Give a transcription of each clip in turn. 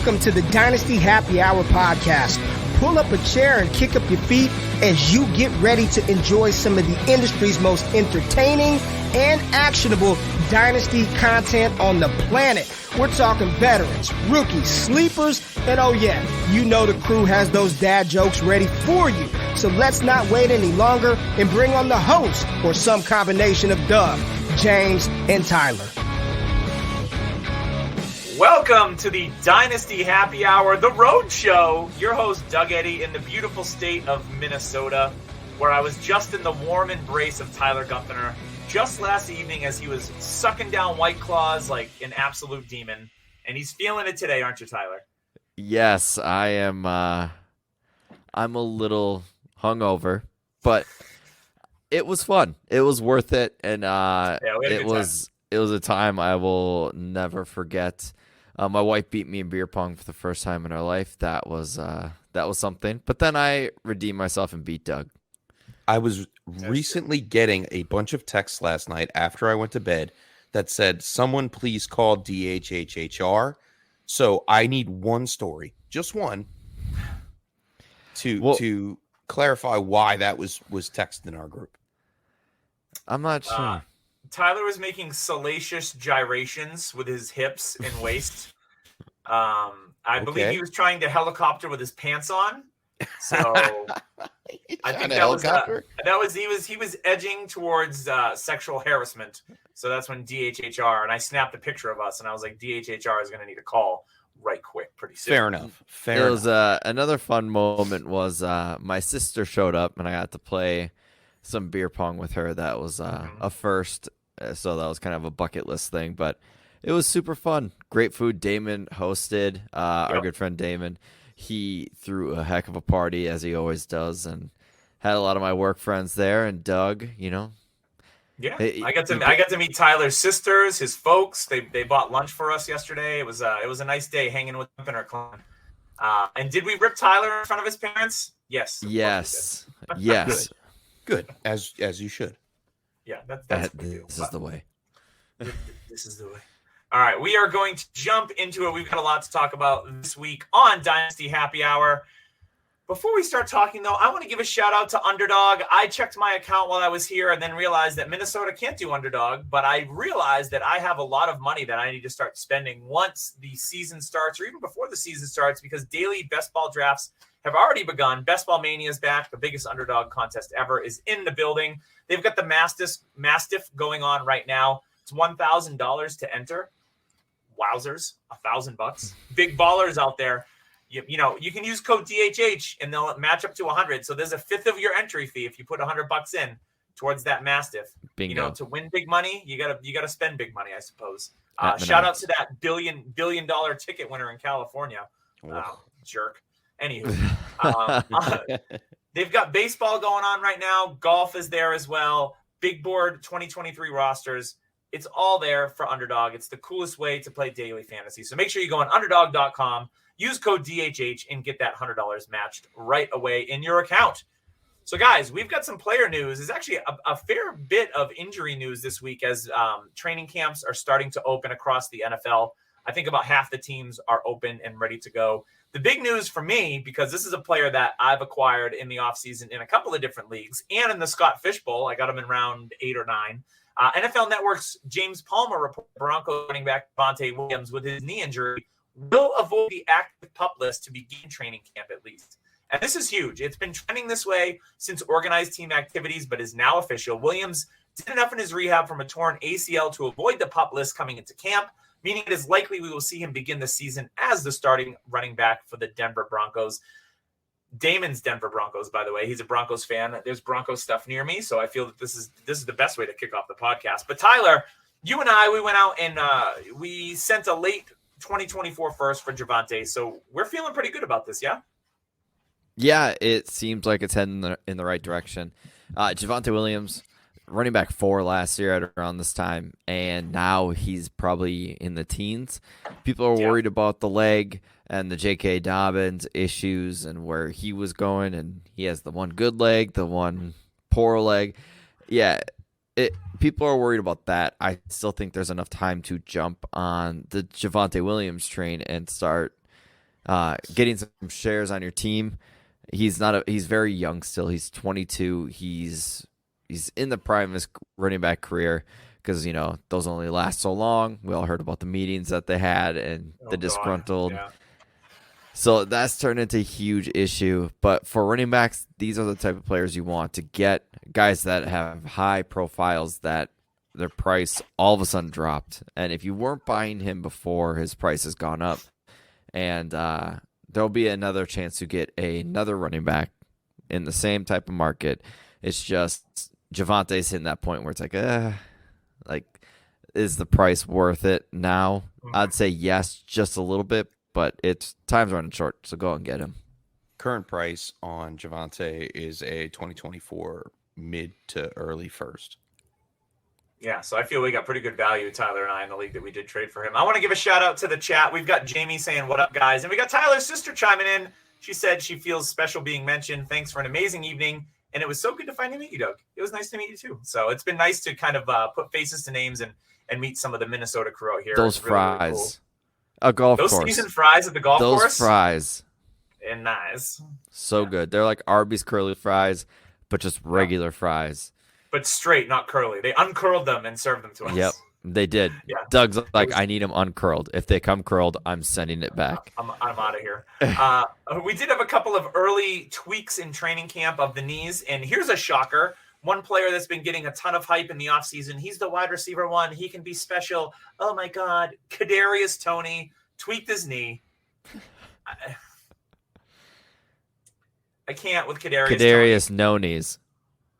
Welcome to the Dynasty Happy Hour podcast. Pull up a chair and kick up your feet as you get ready to enjoy some of the industry's most entertaining and actionable Dynasty content on the planet. We're talking veterans, rookies, sleepers, and oh yeah, you know the crew has those dad jokes ready for you. So let's not wait any longer and bring on the host or some combination of Doug, James, and Tyler. Welcome to the Dynasty Happy Hour, the road show. Your host, Doug Eddy, in the beautiful state of Minnesota, where I was just in the warm embrace of Tyler Gunther just last evening as he was sucking down White Claws like an absolute demon. And he's feeling it today, aren't you, Tyler? Yes, I am. I'm a little hungover, but it was fun. It was worth it, and it was a time I will never forget. My wife beat me in beer pong for the first time in her life. That was something. But then I redeemed myself and beat Doug. I was recently getting a bunch of texts last night after I went to bed that said, "Someone please call DHHHR." So I need one story, just one, to clarify why that was texted in our group. I'm not sure. Tyler was making salacious gyrations with his hips and waist. I believe he was trying to helicopter with his pants on. So I think he was edging towards sexual harassment. So that's when DHHR, and I snapped a picture of us, and I was like, DHHR is going to need a call right quick, pretty soon. Fair enough. Another fun moment was my sister showed up, and I got to play some beer pong with her. That was a first. So that was kind of a bucket list thing, but it was super fun. Great food. Damon hosted, our good friend Damon. He threw a heck of a party, as he always does, and had a lot of my work friends there. And Doug, Yeah, I got to meet Tyler's sisters, his folks. They bought lunch for us yesterday. It was a nice day hanging with them in our clan. And did we rip Tyler in front of his parents? Yes. Yes. Good. As you should. Yeah, this is the way. This is the way. All right, we are going to jump into it. We've got a lot to talk about this week on Dynasty Happy Hour. Before we start talking, though, I want to give a shout-out to Underdog. I checked my account while I was here and then realized that Minnesota can't do Underdog, but I realized that I have a lot of money that I need to start spending once the season starts or even before the season starts, because daily best ball drafts have already begun. Best Ball Mania is back. The biggest Underdog contest ever is in the building. They've got the Mastiff going on right now. It's $1,000 to enter. Wowzers, $1,000. Big ballers out there. You can use code DHH and they'll match up to 100. So there's a fifth of your entry fee if you put $100 in towards that Mastiff. Bingo. To win big money, you gotta spend big money, I suppose. Shout out to that billion dollar ticket winner in California. Jerk. Anywho, they've got baseball going on right now. Golf is there as well. Big board 2023 rosters. It's all there for Underdog. It's the coolest way to play daily fantasy. So make sure you go on underdog.com, use code DHH, and get that $100 matched right away in your account. So, guys, we've got some player news. There's actually a fair bit of injury news this week as training camps are starting to open across the NFL. I think about half the teams are open and ready to go. The big news for me, because this is a player that I've acquired in the offseason in a couple of different leagues and in the Scott Fish Bowl. I got him in round 8 or 9. NFL Network's James Palmer report Broncos running back Javonte Williams with his knee injury will avoid the active PUP list to begin training camp at least. And this is huge. It's been trending this way since organized team activities, but is now official. Williams did enough in his rehab from a torn ACL to avoid the PUP list coming into camp, meaning it is likely we will see him begin the season as the starting running back for the Denver Broncos. Damon's Denver Broncos, by the way. He's a Broncos fan. There's Broncos stuff near me, so I feel that this is the best way to kick off the podcast. But Tyler, you and I, we went out and we sent a late 2024 first for Javonte, so we're feeling pretty good about this, yeah? Yeah, it seems like it's heading in the right direction. Javonte Williams, running back 4 last year at around this time, and now he's probably in the teens. People are worried about the leg and the J.K. Dobbins issues and where he was going, and he has the one good leg, the one poor leg. Yeah, people are worried about that. I still think there's enough time to jump on the Javonte Williams train and start getting some shares on your team. He's very young still. He's 22. He's in the prime of his running back career because, those only last so long. We all heard about the meetings that they had and the disgruntled. Yeah. So that's turned into a huge issue. But for running backs, these are the type of players you want to get, guys that have high profiles that their price all of a sudden dropped. And if you weren't buying him before, his price has gone up. And there'll be another chance to get another running back in the same type of market. It's just Javonte's hitting that point where it's like, is the price worth it now? I'd say yes, just a little bit, but it's time's running short, so go and get him. Current price on Javonte is a 2024 mid to early first. Yeah, so I feel we got pretty good value, Tyler and I, in the league that we did trade for him. I want to give a shout out to the chat. We've got Jamie saying, "What up, guys?" And we got Tyler's sister chiming in. She said she feels special being mentioned. Thanks for an amazing evening. And it was so good to finally meet you, Doug. It was nice to meet you, too. So it's been nice to kind of put faces to names and meet some of the Minnesota crew out here. Those fries. Really cool. A golf course. Those seasoned fries at the golf course? Those fries. And nice. So good. They're like Arby's curly fries, but just regular fries. But straight, not curly. They uncurled them and served them to us. Yep, they did. Yeah. Doug's like, I need them uncurled. If they come curled, I'm sending it back. I'm out of here. We did have a couple of early tweaks in training camp of the knees, and here's a shocker. One player that's been getting a ton of hype in the offseason, he's the wide receiver one. He can be special. Oh, my God. Kadarius Toney tweaked his knee. I can't with Kadarius no knees.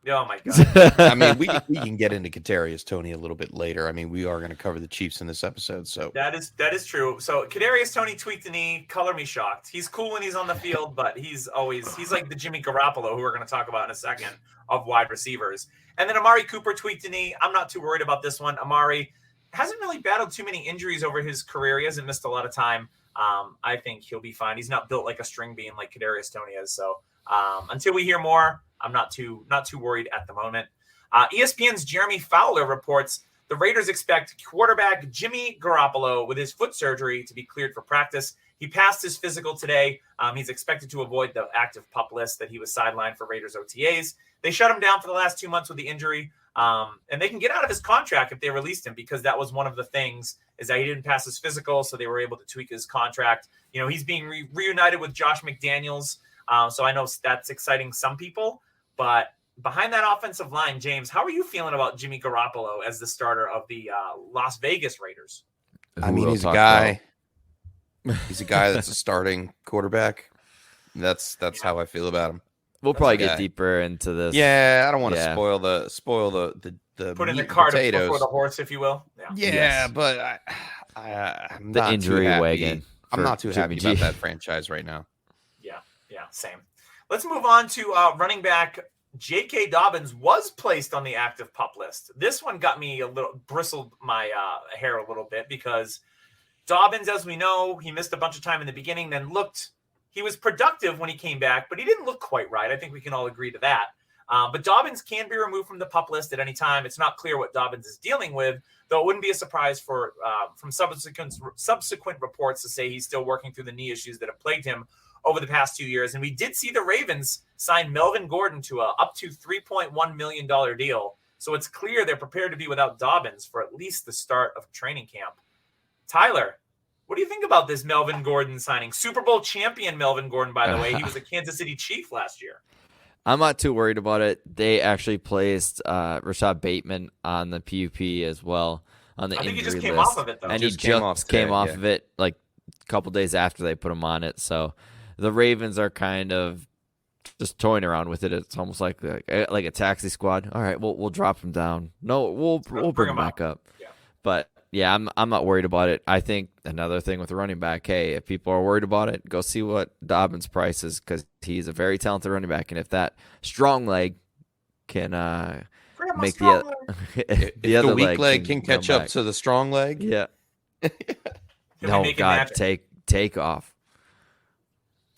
Oh, my God. I mean, we can get into Kadarius Toney a little bit later. I mean, we are going to cover the Chiefs in this episode. So that is true. So Kadarius Toney tweaked the knee. Color me shocked. He's cool when he's on the field, but he's like the Jimmy Garoppolo, who we're going to talk about in a second, of wide receivers. And then Amari Cooper tweaked the knee. I'm not too worried about this one. Amari hasn't really battled too many injuries over his career. He hasn't missed a lot of time. I think he'll be fine. He's not built like a string bean like Kadarius Toney is. So until we hear more, I'm not too worried at the moment. ESPN's Jeremy Fowler reports the Raiders expect quarterback Jimmy Garoppolo with his foot surgery to be cleared for practice. He passed his physical today. He's expected to avoid the active PUP list that he was sidelined for Raiders OTAs. They shut him down for the last 2 months with the injury, and they can get out of his contract if they released him, because that was one of the things, is that he didn't pass his physical, so they were able to tweak his contract. He's being reunited with Josh McDaniels, so I know that's exciting some people. But behind that offensive line, James, how are you feeling about Jimmy Garoppolo as the starter of the Las Vegas Raiders? I mean, he's a guy. He's a guy that's a starting quarterback. That's how I feel about him. We'll probably get deeper into this. Yeah, I don't want to spoil the put in the meat cart and potatoes before the horse, if you will. Yeah, but I'm the not injury too happy. wagon. I'm not too happy about that franchise right now. Yeah, same. Let's move on to running back. J.K. Dobbins was placed on the active PUP list. This one got me bristled my hair a little bit, because Dobbins, as we know, he missed a bunch of time in the beginning, then he was productive when he came back, but he didn't look quite right. I think we can all agree to that. But Dobbins can be removed from the PUP list at any time. It's not clear what Dobbins is dealing with, though it wouldn't be a surprise from subsequent reports to say he's still working through the knee issues that have plagued him over the past 2 years. And we did see the Ravens sign Melvin Gordon to a up to $3.1 million deal. So it's clear they're prepared to be without Dobbins for at least the start of training camp. Tyler, what do you think about this Melvin Gordon signing? Super Bowl champion Melvin Gordon, by the way. He was a Kansas City Chief last year. I'm not too worried about it. They actually placed Rashad Bateman on the PUP as well, on the injury list. I think he just came off of it, though. And he just came off of it like a couple days after they put him on it. So the Ravens are kind of just toying around with it. It's almost like a taxi squad. All right, we'll drop him down. No, we'll bring him back up. Yeah. But yeah, I'm not worried about it. I think another thing with the running back, hey, if people are worried about it, go see what Dobbins' price is, because he's a very talented running back, and if that strong leg can make the other weak leg can catch up to the strong leg, yeah. No, God, take off.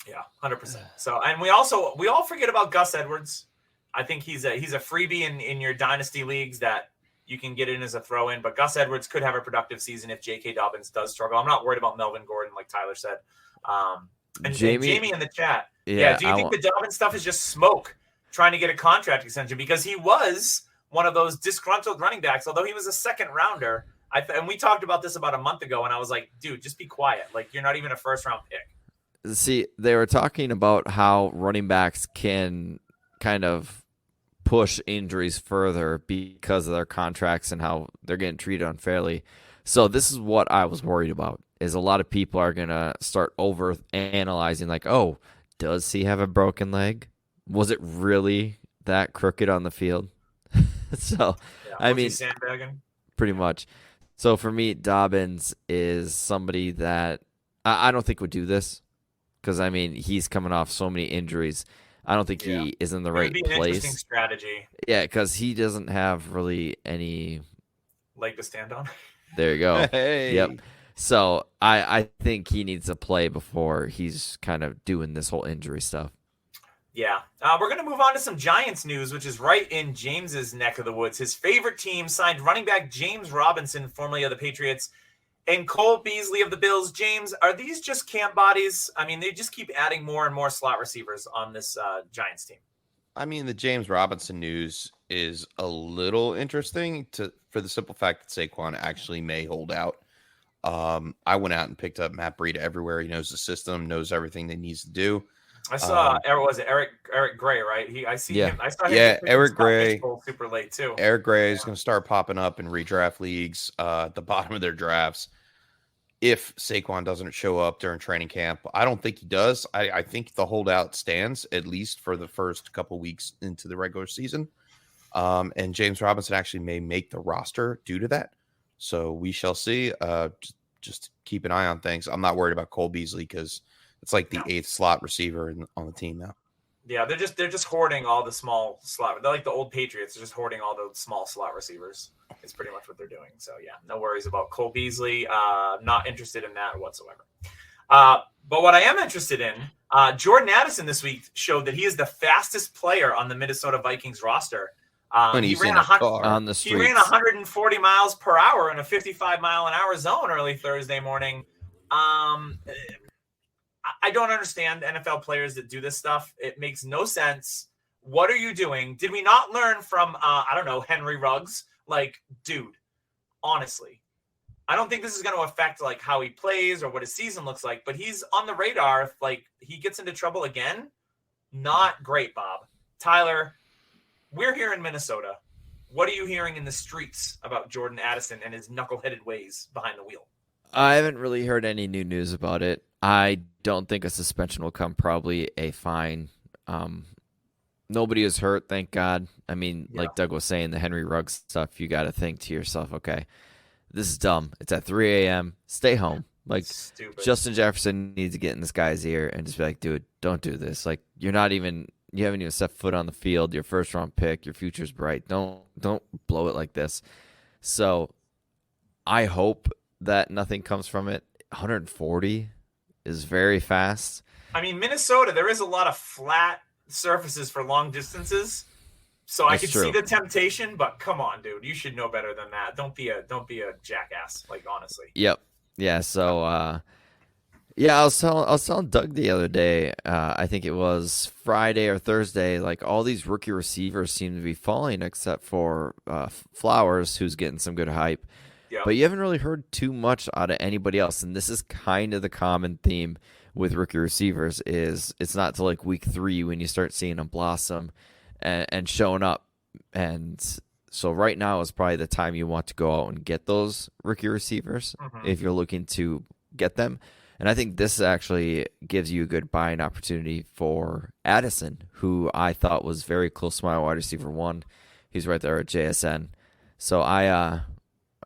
Yeah, 100%. So, and we all forget about Gus Edwards. I think he's a freebie in your dynasty leagues that you can get in as a throw-in, but Gus Edwards could have a productive season if J.K. Dobbins does struggle. I'm not worried about Melvin Gordon, like Tyler said. And Jamie, Jamie in the chat. Yeah, do you think the Dobbins stuff is just smoke trying to get a contract extension? Because he was one of those disgruntled running backs, although he was a second rounder. And we talked about this about a month ago, and I was like, dude, just be quiet. Like, you're not even a first-round pick. See, they were talking about how running backs can kind of push injuries further because of their contracts and how they're getting treated unfairly. So this is what I was worried about, is a lot of people are going to start over analyzing like, oh, does he have a broken leg? Was it really that crooked on the field? So, I mean, sandbagging? Pretty much. So for me, Dobbins is somebody that I don't think would do this because, I mean, he's coming off so many injuries. I don't think he is in the right place. It would be an place. interesting strategy. Yeah, because he doesn't have really any leg to stand on. There you go. Hey. Yep. So I think he needs to play before he's kind of doing this whole injury stuff. Yeah. We're going to move on to some Giants news, which is right in James's neck of the woods. His favorite team signed running back James Robinson, formerly of the Patriots, and Cole Beasley of the Bills. James, are these just camp bodies? I mean, they just keep adding more and more slot receivers on this Giants team. I mean, the James Robinson news is a little interesting for the simple fact that Saquon actually may hold out. I went out and picked up Matt Breida everywhere. He knows the system, knows everything that he needs to do. I saw Eric Gray, right? I saw him. Eric Gray super late too. Eric Gray is going to start popping up in redraft leagues at the bottom of their drafts if Saquon doesn't show up during training camp. I don't think he does. I think the holdout stands at least for the first couple weeks into the regular season. And James Robinson actually may make the roster due to that. So we shall see. Just keep an eye on things. I'm not worried about Cole Beasley because it's like the 8th slot receiver on the team now. Yeah, they're just hoarding all the small slot. They're like the old Patriots. They're just hoarding all the small slot receivers. It's pretty much what they're doing. So yeah, no worries about Cole Beasley. Not interested in that whatsoever. But what I am interested in, Jordan Addison this week showed that he is the fastest player on the Minnesota Vikings roster. He ran on the streets. He ran 140 miles per hour in a 55-mile-an-hour zone early Thursday morning. I don't understand NFL players that do this stuff. It makes no sense. What are you doing? Did we not learn from, Henry Ruggs? Like, dude, honestly, I don't think this is going to affect like how he plays or what his season looks like, but he's on the radar. If like he gets into trouble again, not great, Bob. Tyler, we're here in Minnesota. What are you hearing in the streets about Jordan Addison and his knuckleheaded ways behind the wheel? I haven't really heard any new news about it. I don't think a suspension will come, probably a fine. Nobody is hurt, thank God. I mean, like Doug was saying, the Henry Ruggs stuff, you got to think to yourself, okay, this is dumb. It's at 3 a.m. Stay home. Like, stupid. Justin Jefferson needs to get in this guy's ear and just be like, dude, don't do this. Like, you haven't even set foot on the field. Your first-round pick, your future's bright. Don't blow it like this. So I hope that nothing comes from it. 140 is very fast. I mean, Minnesota, there is a lot of flat surfaces for long distances. So I could see the temptation, but come on, dude. You should know better than that. Don't be a jackass, like, honestly. Yep. Yeah, so I was telling Doug the other day, I think it was Friday or Thursday, like all these rookie receivers seem to be falling except for Flowers, who's getting some good hype. Yep. But you haven't really heard too much out of anybody else, and this is kind of the common theme with rookie receivers is it's not till like week 3 when you start seeing them blossom and showing up. And so right now is probably the time you want to go out and get those rookie receivers if you're looking to get them. And I think this actually gives you a good buying opportunity for Addison, who I thought was very close to my wide receiver 1. He's right there at JSN. So I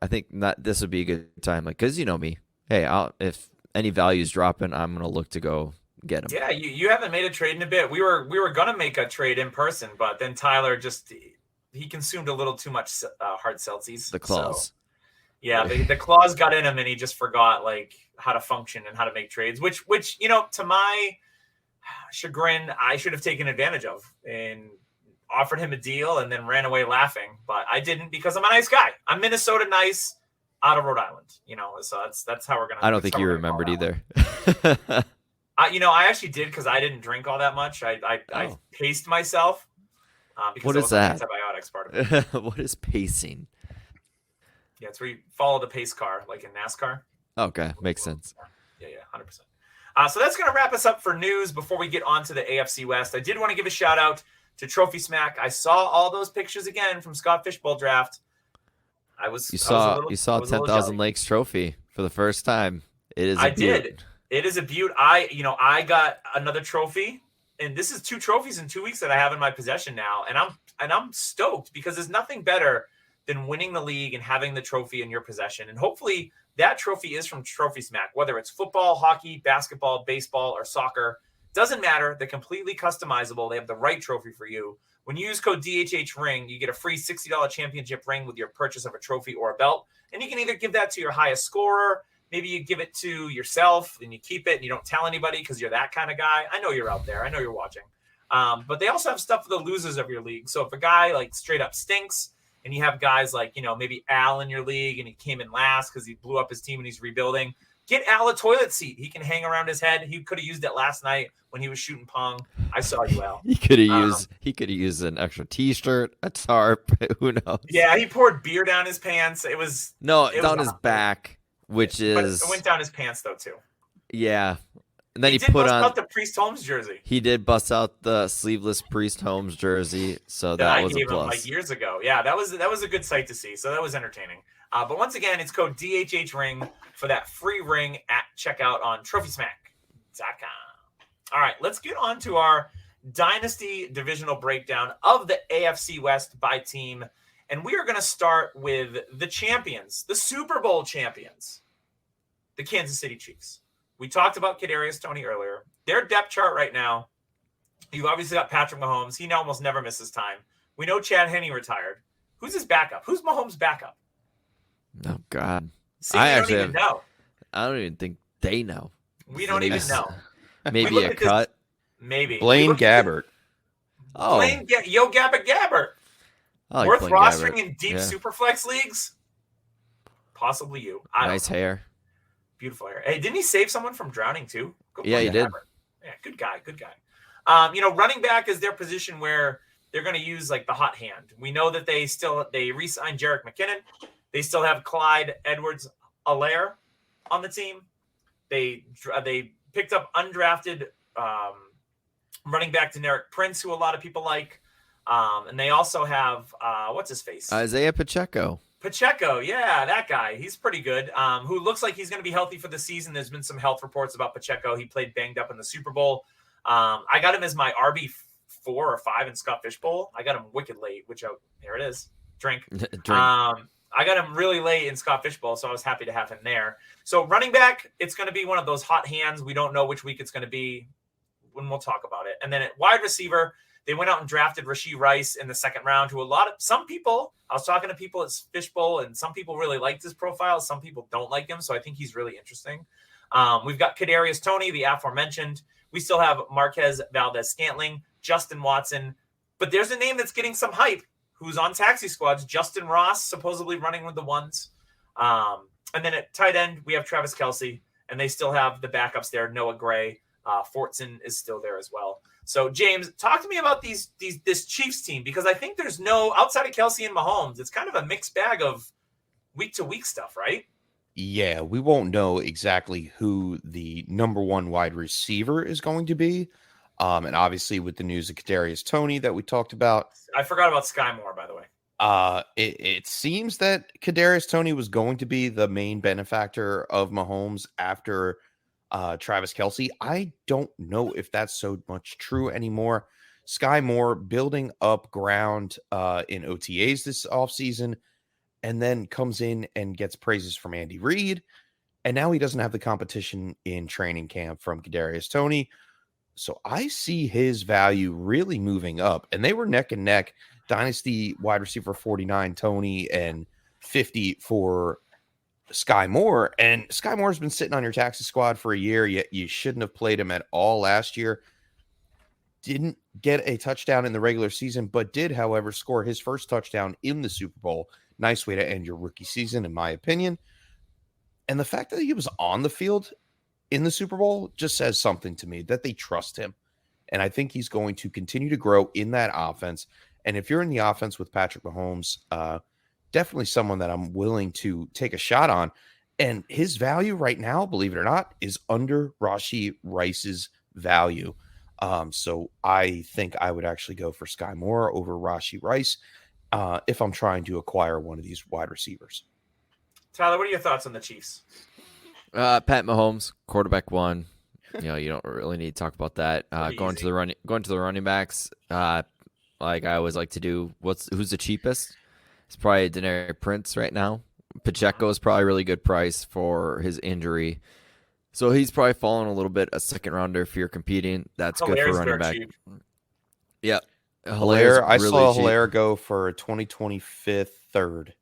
think that this would be a good time, like, because you know me. Hey, if any value's dropping, I'm gonna look to go get him. Yeah, you haven't made a trade in a bit. We were gonna make a trade in person, but then Tyler he consumed a little too much hard seltzies. The claws. So, yeah, the claws got in him, and he just forgot like how to function and how to make trades. Which to my chagrin, I should have taken advantage of and offered him a deal and then ran away laughing, but I didn't because I'm a nice guy. I'm Minnesota nice out of Rhode Island, so that's how we're going to. I don't think you remembered either. I actually did because I didn't drink all that much. I paced myself because What I is was on that? antibiotics part of it. What is pacing? Yeah, it's where you follow the pace car, like in NASCAR. Okay, makes sense. Yeah, 100%. So that's going to wrap us up for news before we get on to the AFC West. I did want to give a shout out to Trophy Smack. I saw all those pictures again from Scott Fishbowl draft. You saw 10,000 Lakes trophy for the first time. It is. I did. It is a beaut. I got another trophy, and this is 2 trophies in 2 weeks that I have in my possession now, and I'm stoked because there's nothing better than winning the league and having the trophy in your possession. And hopefully that trophy is from Trophy Smack, whether it's football, hockey, basketball, baseball, or soccer. Doesn't matter. They're completely customizable. They have the right trophy for you. When you use code DHHRING, you get a free $60 championship ring with your purchase of a trophy or a belt. And you can either give that to your highest scorer. Maybe you give it to yourself and you keep it and you don't tell anybody because you're that kind of guy. I know you're out there. I know you're watching. But they also have stuff for the losers of your league. So if a guy like straight up stinks, and you have guys like, maybe Al in your league and he came in last because he blew up his team and he's rebuilding. Get Al a toilet seat. He can hang around his head. He could have used it last night when he was shooting pong. I saw you, Al. He could have used an extra T-shirt, a tarp. Who knows? Yeah, he poured beer down his pants. It was down his back, which is. It went down his pants though too. Yeah. And then he did put bust on out the Priest Holmes jersey. He did bust out the sleeveless Priest Holmes jersey, so that was a plus. Him like years ago. Yeah, that was a good sight to see. So that was entertaining. But once again, it's code DHHRING for that free ring at checkout on TrophySmack.com. All right, let's get on to our Dynasty divisional breakdown of the AFC West by team, and we are going to start with the champions, the Super Bowl champions, the Kansas City Chiefs. We talked about Kadarius Toney earlier. Their depth chart right now, you've obviously got Patrick Mahomes. He almost never misses time. We know Chad Henne retired. Who's his backup? Who's Mahomes' backup? Oh, God. See, don't even know. I don't even think they know. We don't even know. Maybe a cut. Maybe. Blaine Gabbert. Yo Gabbert. Like worth Blaine rostering Gabbert. in deep superflex leagues? Possibly you. Nice hair. Beautiful hair. Hey, didn't he save someone from drowning too? Yeah, he did. Yeah, good guy. Running back is their position where they're going to use like the hot hand. We know that they re-signed Jerick McKinnon. They still have Clyde Edwards-Helaire on the team. They picked up undrafted running back Deneric Prince, who a lot of people like. And they also have what's his face? Isaiah Pacheco. Yeah, that guy. He's pretty good. Who looks like he's going to be healthy for the season. There's been some health reports about Pacheco. He played banged up in the Super Bowl. I got him as my RB4 or 5 in Scott Fishbowl. I got him wicked late, here it is. Drink. I got him really late in Scott Fishbowl, so I was happy to have him there. So running back, it's going to be one of those hot hands. We don't know which week it's going to be when we'll talk about it. And then at wide receiver, they went out and drafted Rashee Rice in the second round, who some people, I was talking to people at Fishbowl, and some people really liked his profile. Some people don't like him, so I think he's really interesting. We've got Kadarius Toney, the aforementioned. We still have Marquez Valdez-Scantling, Justin Watson. But there's a name that's getting some hype who's on taxi squads, Justin Ross, supposedly running with the ones. And then at tight end, we have Travis Kelce, and they still have the backups there, Noah Gray. Fortson is still there as well. So, James, talk to me about this Chiefs team, because I think there's outside of Kelce and Mahomes, it's kind of a mixed bag of week-to-week stuff, right? Yeah, we won't know exactly who the number one wide receiver is going to be. And obviously with the news of Kadarius Toney that we talked about. I forgot about Sky Moore, by the way. It seems that Kadarius Toney was going to be the main benefactor of Mahomes after Travis Kelce. I don't know if that's so much true anymore. Sky Moore building up ground in OTAs this offseason, and then comes in and gets praises from Andy Reid. And now he doesn't have the competition in training camp from Kadarius Toney. So I see his value really moving up. And they were neck and neck. Dynasty wide receiver 49, Toney, and 50 for Sky Moore. And Sky Moore's been sitting on your taxi squad for a year, yet you shouldn't have played him at all last year. Didn't get a touchdown in the regular season, but did, however, score his first touchdown in the Super Bowl. Nice way to end your rookie season, in my opinion. And the fact that he was on the field in the Super Bowl just says something to me that they trust him. And I think he's going to continue to grow in that offense. And if you're in the offense with Patrick Mahomes, definitely someone that I'm willing to take a shot on. And his value right now, believe it or not, is under Rashee Rice's value. So I think I would actually go for Sky Moore over Rashee Rice if I'm trying to acquire one of these wide receivers. Tyler, what are your thoughts on the Chiefs? Pat Mahomes, quarterback one. You don't really need to talk about that. Going to the running backs. Like I always like to do. Who's the cheapest? It's probably Denari Prince right now. Pacheco is probably a really good price for his injury. So he's probably fallen a little bit, a second rounder if you're competing. That's good for running back. Cheap. Yeah. Hilaire, I really saw cheap. Hilaire go for a 2025 third.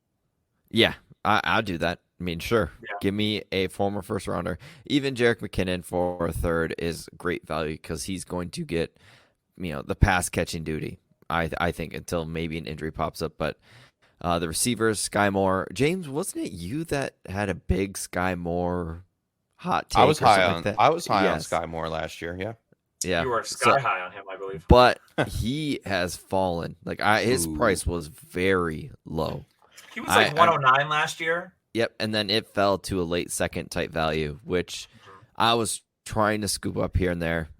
Yeah, I'll do that. I mean, sure. Yeah. Give me a former first rounder. Even Jerick McKinnon for a third is great value because he's going to get, the pass catching duty. I think until maybe an injury pops up. But the receivers, Sky Moore. James, wasn't it you that had a big Sky Moore hot take? I was high on. That? I was high on Yes. Sky Moore last year. Yeah. Yeah, You were sky high on him, I believe. but he has fallen. Like his price was very low. He was like 109 last year. Yep, and then it fell to a late second type value, which I was trying to scoop up here and there.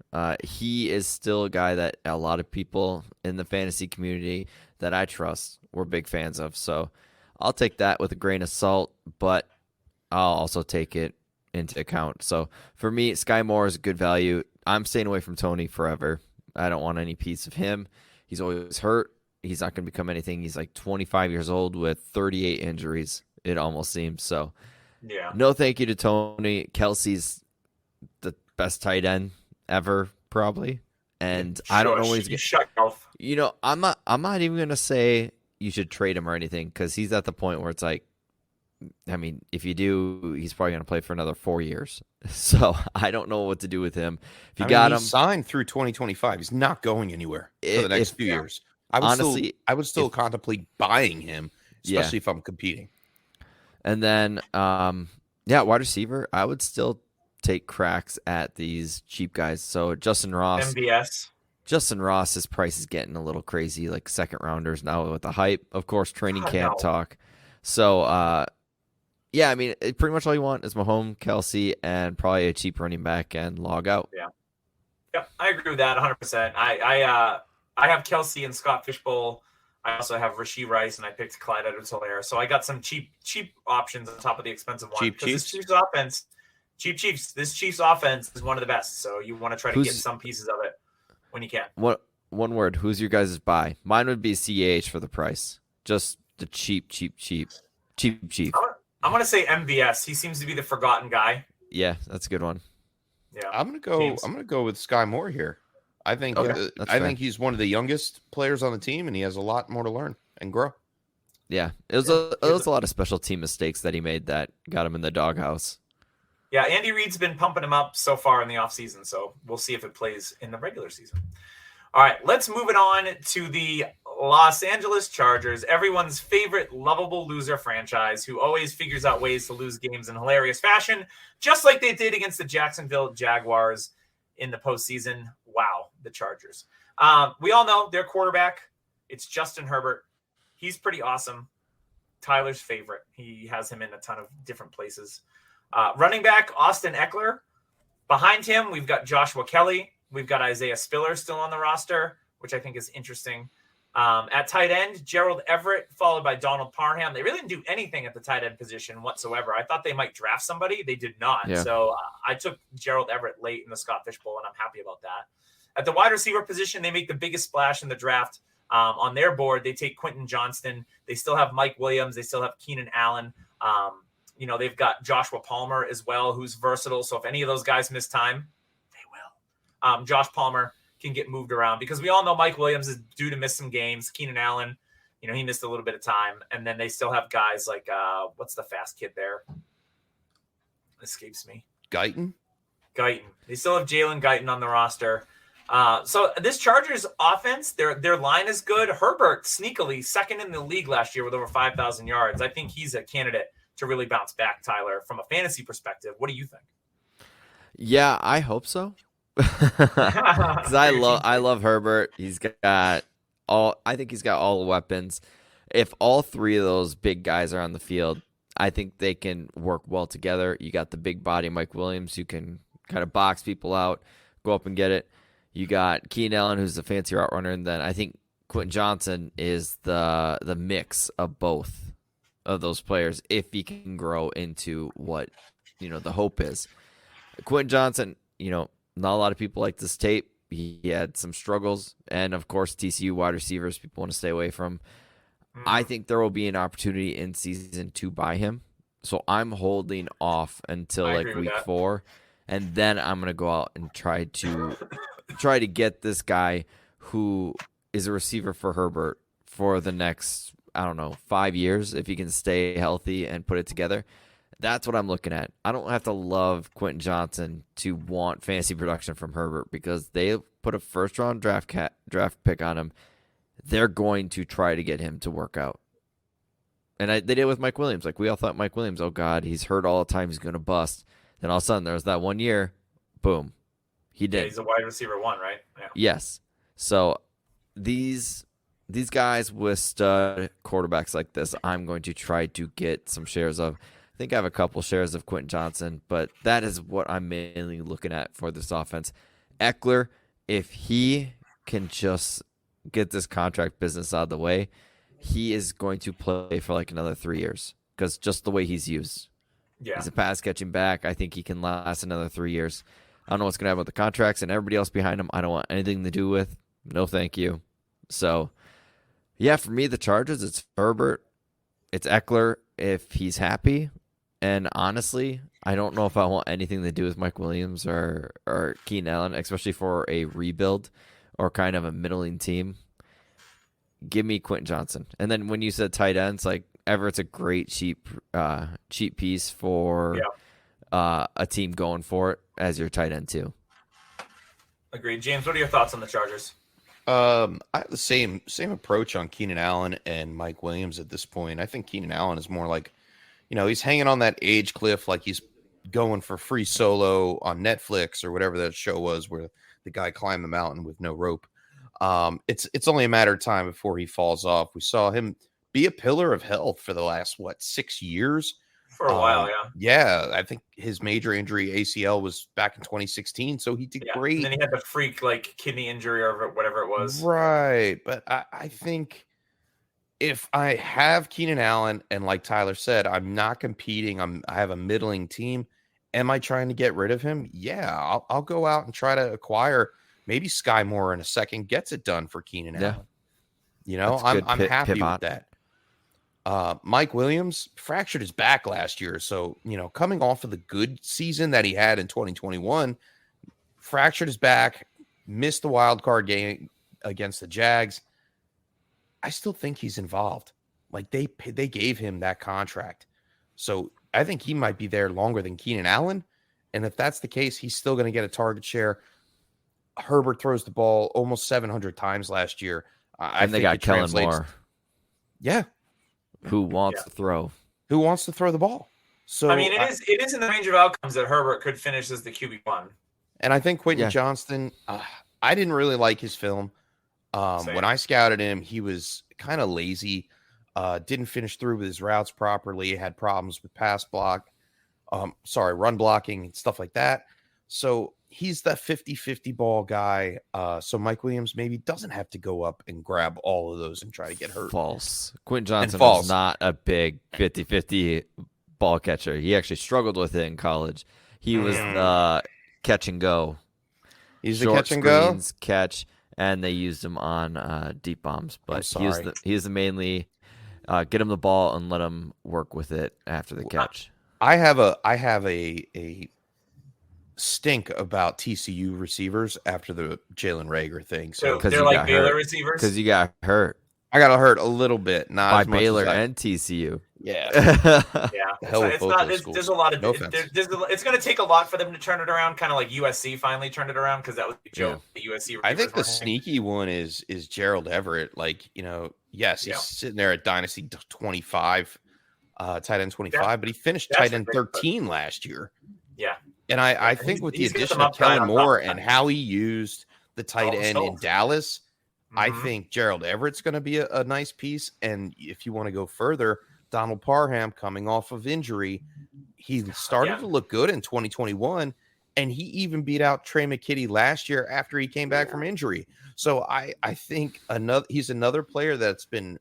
He is still a guy that a lot of people in the fantasy community that I trust were big fans of. So I'll take that with a grain of salt, but I'll also take it into account. So for me, Sky Moore is a good value. I'm staying away from Tony forever. I don't want any piece of him. He's always hurt. He's not going to become anything. He's like 25 years old with 38 injuries, it almost seems. So, yeah. No thank you to Tony. Kelsey's the best tight end ever, probably. And I don't know when he's going to shut off. I'm not even going to say you should trade him or anything because he's at the point where it's like, I mean, if you do, he's probably going to play for another 4 years. So I don't know what to do with him. If you got him signed through 2025, he's not going anywhere for the next few years. I would still contemplate buying him, especially if I'm competing. And then, wide receiver, I would still take cracks at these cheap guys. So Justin Ross, MVS. Justin Ross's price is getting a little crazy, like second rounders now with the hype, of course, training camp talk. So, I mean, pretty much all you want is Mahomes, Kelsey, and probably a cheap running back and log out. Yeah, I agree with that 100%. I have Kelsey and Scott Fishbowl. I also have Rashee Rice, and I picked Clyde Edwards-Helaire. So I got some cheap options on top of the expensive one. This Chiefs offense is one of the best. So you want to try to get some pieces of it when you can. One word. Who's your guys' buy? Mine would be CAH for the price. Just the cheap. I'm going to say MVS. He seems to be the forgotten guy. Yeah, that's a good one. Yeah, I'm gonna go with Sky Moore here. I think think he's one of the youngest players on the team, and he has a lot more to learn and grow. Yeah, it was a lot of special team mistakes that he made that got him in the doghouse. Yeah, Andy Reid's been pumping him up so far in the offseason, so we'll see if it plays in the regular season. All right, let's move it on to the Los Angeles Chargers, everyone's favorite lovable loser franchise who always figures out ways to lose games in hilarious fashion, just like they did against the Jacksonville Jaguars in the postseason. Wow, the Chargers. We all know their quarterback. It's Justin Herbert. He's pretty awesome. Tyler's favorite. He has him in a ton of different places. Running back, Austin Eckler. Behind him, we've got Joshua Kelly. We've got Isaiah Spiller still on the roster, which I think is interesting. At tight end, Gerald Everett, followed by Donald Parham. They really didn't do anything at the tight end position whatsoever. I thought they might draft somebody. They did not. Yeah. So I took Gerald Everett late in the Scott Fish Bowl, and I'm happy about that. At the wide receiver position, they make the biggest splash in the draft. On their board, they take Quentin Johnston. They still have Mike Williams. They still have Keenan Allen. They've got Joshua Palmer as well, who's versatile. So if any of those guys miss time, they will. Josh Palmer can get moved around because we all know Mike Williams is due to miss some games. Keenan Allen, he missed a little bit of time. And then they still have guys like, what's the fast kid there? Escapes me. Guyton. They still have Jalen Guyton on the roster. So this Chargers offense, their line is good. Herbert, sneakily, second in the league last year with over 5,000 yards. I think he's a candidate to really bounce back, Tyler, from a fantasy perspective. What do you think? Yeah, I hope so. Because I love Herbert. He's got I think he's got all the weapons. If all three of those big guys are on the field, I think they can work well together. You got the big body Mike Williams who can kind of box people out, go up and get it. You got Keenan Allen who's a fancy route runner, and then I think Quentin Johnson is the mix of both of those players if he can grow into what the hope is. Quentin Johnson, not a lot of people like this tape. He had some struggles, and of course TCU wide receivers people want to stay away from. I think there will be an opportunity in season 2 by him, so I'm holding off until like week 4, and then I'm gonna go out and try to get this guy who is a receiver for Herbert for the next 5 years if he can stay healthy and put it together. That's what I'm looking at. I don't have to love Quentin Johnson to want fantasy production from Herbert because they put a first-round draft pick on him. They're going to try to get him to work out. And they did it with Mike Williams. Like, we all thought Mike Williams, oh, God, he's hurt all the time. He's going to bust. Then all of a sudden, there was that 1 year, boom, he did. Yeah, he's a wide receiver 1, right? Yeah. Yes. So these guys with stud quarterbacks like this, I'm going to try to get some shares of. I think I have a couple shares of Quentin Johnson, but that is what I'm mainly looking at for this offense. Eckler, if he can just get this contract business out of the way, he is going to play for like another 3 years because just the way he's used. Yeah. He's a pass catching back. I think he can last another 3 years. I don't know what's going to happen with the contracts and everybody else behind him. I don't want anything to do with. No, thank you. So, yeah, for me, the Chargers, it's Herbert. It's Eckler if he's happy. And honestly, I don't know if I want anything to do with Mike Williams or Keenan Allen, especially for a rebuild or kind of a middling team. Give me Quentin Johnson. And then when you said tight ends, like Everett's a great cheap piece for a team going for it as your tight end too. Agreed. James, what are your thoughts on the Chargers? I have the same approach on Keenan Allen and Mike Williams at this point. I think Keenan Allen is more like, he's hanging on that age cliff like he's going for free solo on Netflix or whatever that show was where the guy climbed the mountain with no rope. It's only a matter of time before he falls off. We saw him be a pillar of health for the last, 6 years? For a while, yeah. Yeah, I think his major injury, ACL, was back in 2016, so he did great. And then he had the freak, kidney injury or whatever it was. Right, but I think if I have Keenan Allen, and like Tyler said, I'm not competing, I have a middling team, am I trying to get rid of him? Yeah, I'll go out and try to acquire maybe Sky Moore in a second, gets it done for Keenan Allen. I'm happy with that. Mike Williams fractured his back last year. So, coming off of the good season that he had in 2021, fractured his back, missed the wild card game against the Jags. I still think he's involved. Like they gave him that contract. So I think he might be there longer than Keenan Allen. And if that's the case, he's still going to get a target share. Herbert throws the ball almost 700 times last year. And they got Kellen Moore. Yeah. Who wants to throw? Who wants to throw the ball? So it is in the range of outcomes that Herbert could finish as the QB1. And I think Quentin Johnston, I didn't really like his film. When I scouted him, he was kind of lazy, didn't finish through with his routes properly, had problems with run blocking and stuff like that. So he's that 50-50 ball guy. So Mike Williams maybe doesn't have to go up and grab all of those and try to get hurt. False. Quentin Johnson was not a big 50-50 ball catcher. He actually struggled with it in college. He was the catch and go. He's the catch and go? Catch, and they used him on deep bombs. But he was the mainly get him the ball and let him work with it after the catch. I have a stink about TCU receivers after the Jalen Reagor thing. So they're like Baylor receivers? Because you got hurt. I got hurt a little bit. Not by as much Baylor as and TCU. Yeah. There's a lot of it's going to take a lot for them to turn it around, kind of like USC finally turned it around because that was the joke. The USC I think the sneaky one is Gerald Everett. Yes, he's sitting there at Dynasty 25, tight end 25, but he finished tight end 13 last year. Yeah. And I think with the he's got addition some of upside Kellen on top Moore of that. and how he used the tight end in Schultz. Dallas, I Mhm. think Gerald Everett's going to be a nice piece. And if you want to go further, Donald Parham coming off of injury, he started to look good in 2021, and he even beat out Trey McKitty last year after he came back from injury. So I think he's another player that's been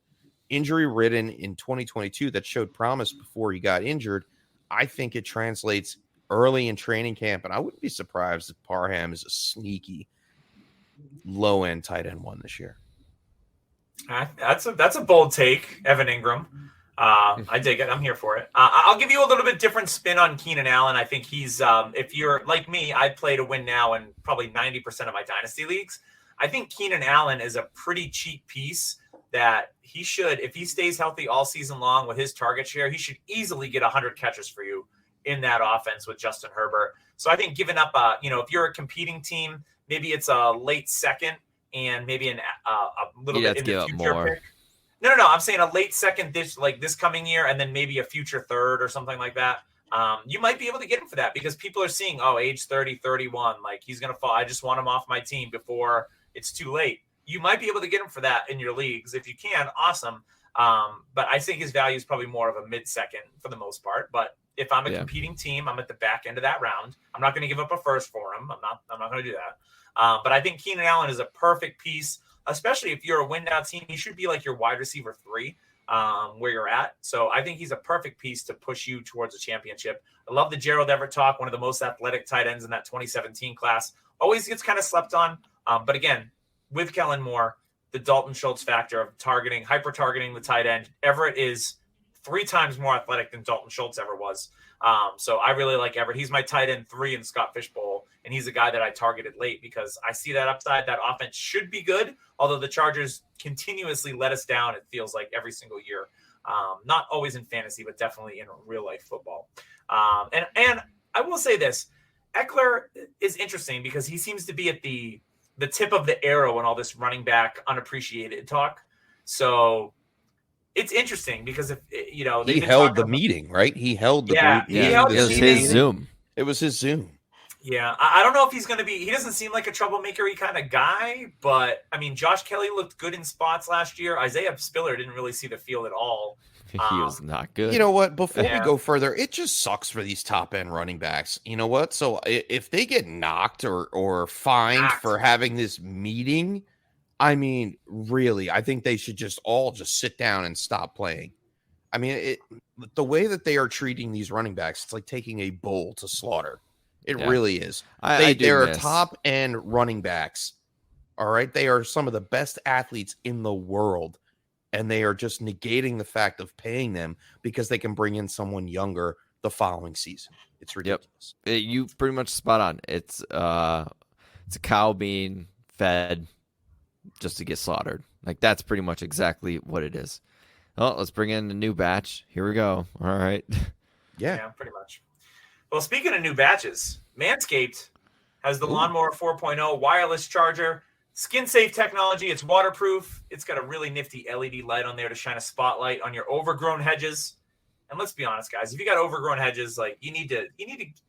injury ridden in 2022 that showed promise before he got injured. I think it translates early in training camp, and I wouldn't be surprised if Parham is a sneaky low end tight end one this year. That's a bold take, Evan Ingram. I dig it. I'm here for it. I'll give you a little bit different spin on Keenan Allen. I think he's, if you're like me, I play to win now in probably 90% of my dynasty leagues. I think Keenan Allen is a pretty cheap piece that he should, if he stays healthy all season long with his target share, he should easily get 100 catches for you in that offense with Justin Herbert. So I think giving up, if you're a competing team, maybe it's a late second and maybe a little bit in the future pick. No. I'm saying a late second this coming year, and then maybe a future third or something like that. You might be able to get him for that because people are seeing, age 30, 31, like he's going to fall. I just want him off my team before it's too late. You might be able to get him for that in your leagues. If you can, awesome. But I think his value is probably more of a mid-second for the most part. But if I'm a competing team, I'm at the back end of that round. I'm not going to give up a first for him. I'm not going to do that. But I think Keenan Allen is a perfect piece, especially if you're a win now team. He should be like your wide receiver 3 where you're at. So I think he's a perfect piece to push you towards a championship. I love the Gerald Everett talk, one of the most athletic tight ends in that 2017 class. Always gets kind of slept on. But again, with Kellen Moore, the Dalton Schultz factor of hyper-targeting the tight end. Everett is 3 times more athletic than Dalton Schultz ever was. So I really like Everett. He's my tight end 3 in Scott Fishbowl, and he's a guy that I targeted late because I see that upside. That offense should be good, although the Chargers continuously let us down, it feels like, every single year. Not always in fantasy, but definitely in real-life football. And I will say this. Eckler is interesting because he seems to be at the tip of the arrow in all this running back unappreciated talk. So it's interesting because if he held the meeting, right? He held the group meeting. It was his Zoom. It was his Zoom. Yeah, I don't know if he's going to be. He doesn't seem like a troublemaker-y kind of guy, but I mean, Josh Kelly looked good in spots last year. Isaiah Spiller didn't really see the field at all. He was not good. You know what? Before we go further, it just sucks for these top-end running backs. You know what? So if they get knocked or fined for having this meeting, I mean, really, I think they should just all sit down and stop playing. I mean, the way that they are treating these running backs, it's like taking a bull to slaughter. It really is. They are top-end running backs. All right? They are some of the best athletes in the world. And they are just negating the fact of paying them because they can bring in someone younger the following season. It's ridiculous. Yep. You pretty much spot on. It's a cow being fed just to get slaughtered. Like, that's pretty much exactly what it is. Oh, let's bring in a new batch. Here we go. All right. Yeah, pretty much. Well, speaking of new batches, Manscaped has the Lawnmower 4.0 wireless charger. Skin-safe technology. It's waterproof. It's got a really nifty LED light on there to shine a spotlight on your overgrown hedges. And let's be honest, guys, if you got overgrown hedges, like you need to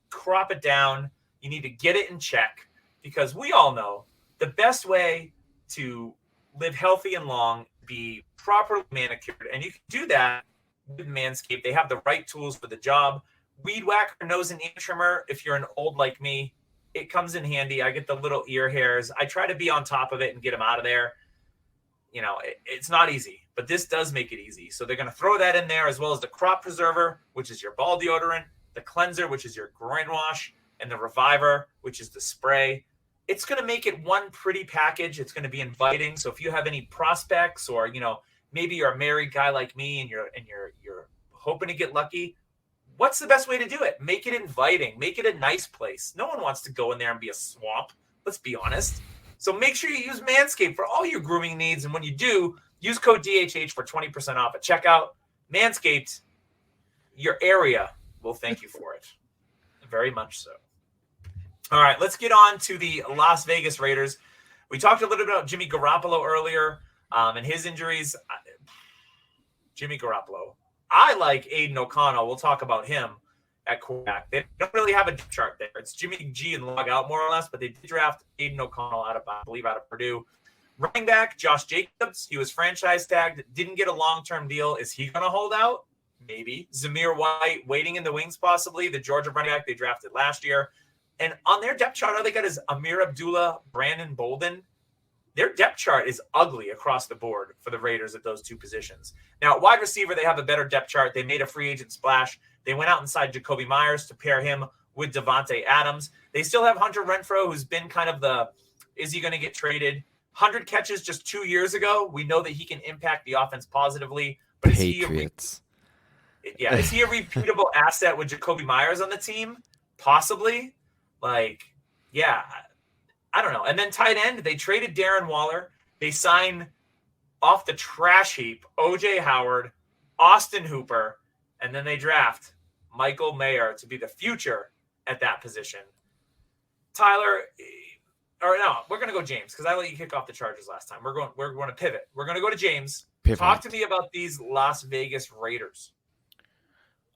crop it down. You need to get it in check because we all know the best way to live healthy and long, be properly manicured, and you can do that with Manscaped. They have the right tools for the job. Weed whacker, nose and ear trimmer. If you're an old like me, it comes in handy. I get the little ear hairs. I try to be on top of it and get them out of there. You know, it's not easy, but this does make it easy. So they're going to throw that in there as well as the crop preserver, which is your ball deodorant, the cleanser, which is your groin wash, and the reviver, which is the spray. It's going to make it one pretty package. It's going to be inviting. So if you have any prospects or, maybe you're a married guy like me and you're hoping to get lucky, what's the best way to do it? Make it inviting. Make it a nice place. No one wants to go in there and be a swamp. Let's be honest. So make sure you use Manscaped for all your grooming needs. And when you do, use code DHH for 20% off at checkout. Manscaped, your area will thank you for it. Very much so. All right, let's get on to the Las Vegas Raiders. We talked a little bit about Jimmy Garoppolo earlier and his injuries. Jimmy Garoppolo. I like Aiden O'Connell. We'll talk about him. at quarterback. They don't really have a depth chart there. It's Jimmy G and log out more or less, but they did draft Aiden O'Connell out of Purdue. Running back, Josh Jacobs. He was franchise tagged, didn't get a long-term deal. Is he going to hold out? Maybe. Zamir White waiting in the wings possibly, the Georgia running back they drafted last year. And on their depth chart, all they got is Amir Abdullah, Brandon Bolden. Their depth chart is ugly across the board for the Raiders at those two positions. Now, at wide receiver, they have a better depth chart. They made a free agent splash. They went out inside Jacoby Myers to pair him with Davante Adams. They still have Hunter Renfrow, who's been kind of the, is he going to get traded? 100 catches just 2 years ago. We know that he can impact the offense positively. But Patriots. Is he a repeatable asset with Jacoby Myers on the team? Possibly. I don't know. And then tight end, they traded Darren Waller. They signed off the trash heap O.J. Howard, Austin Hooper, and then they draft Michael Mayer to be the future at that position. Tyler, or no, we're going to go James because I let you kick off the Chargers last time. We're going to pivot. We're going to go to James. Talk to me about these Las Vegas Raiders.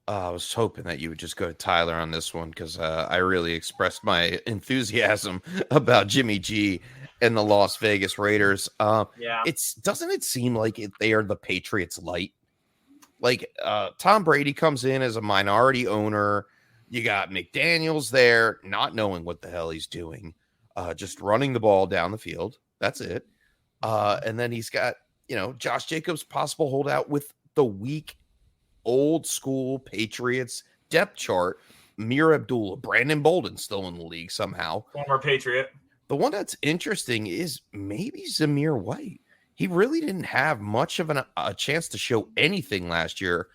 I was hoping that you would just go to Tyler on this one because I really expressed my enthusiasm about Jimmy G and the Las Vegas Raiders. Doesn't it seem like they are the Patriots light? Like Tom Brady comes in as a minority owner. You got McDaniels there, not knowing what the hell he's doing, just running the ball down the field. That's it. And then he's got, Josh Jacobs, possible holdout with the weak old school Patriots depth chart. Amir Abdullah, Brandon Bolden still in the league somehow. Former Patriot. The one that's interesting is maybe Zamir White. He really didn't have much of a chance to show anything last year,